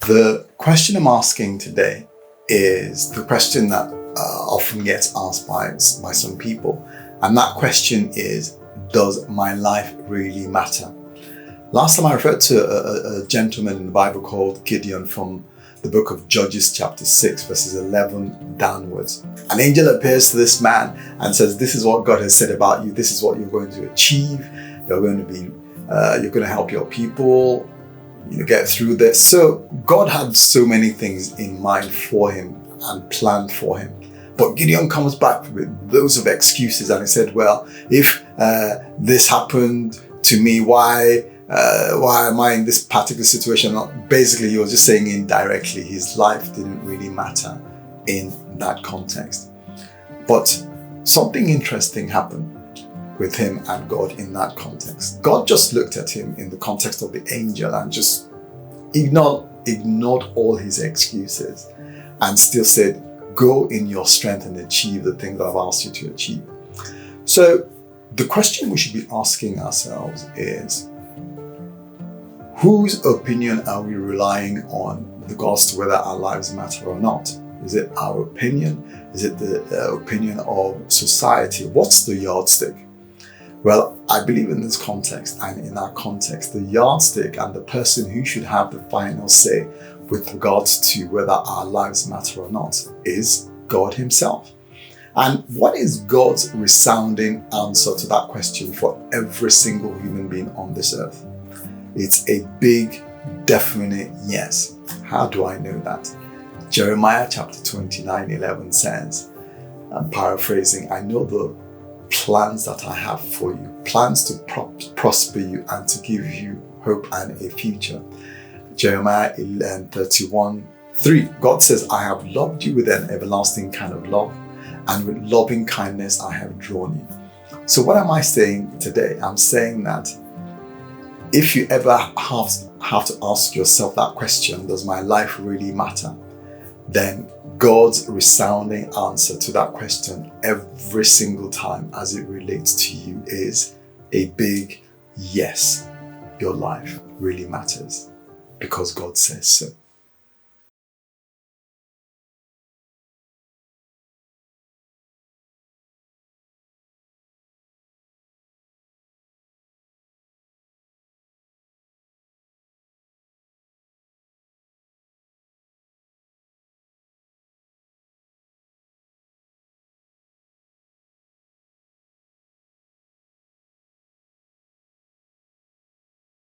The question I'm asking today is the question that often gets asked by some people. And that question is, does my life really matter? Last time I referred to a gentleman in the Bible called Gideon from the book of Judges chapter 6 verses 11 downwards. An angel appears to this man and says, this is what God has said about you. This is what you're going to achieve. You're going to help your people, get through this. So God had so many things in mind for him and planned for him. But Gideon comes back with loads of excuses and he said, well, if this happened to me, why am I in this particular situation? Basically, he was just saying indirectly, his life didn't really matter in that context. But something interesting happened with him and God in that context. God just looked at him in the context of the angel and just ignored all his excuses and still said, go in your strength and achieve the thing that I've asked you to achieve. So the question we should be asking ourselves is, whose opinion are we relying on with regards to whether our lives matter or not? Is it our opinion? Is it the opinion of society? What's the yardstick? Well, I believe in this context and in our context, the yardstick and the person who should have the final say with regards to whether our lives matter or not is God himself. And what is God's resounding answer to that question for every single human being on this earth? It's a big, definite yes. How do I know that? Jeremiah chapter 29:11 says, I'm paraphrasing, I know the plans that I have for you, plans to prosper you and to give you hope and a future. Jeremiah 31:3, God says, I have loved you with an everlasting kind of love, and with loving kindness I have drawn you. So what am I saying today? I'm saying that if you ever have to ask yourself that question, does my life really matter? Then God's resounding answer to that question every single time as it relates to you is a big yes. Your life really matters because God says so.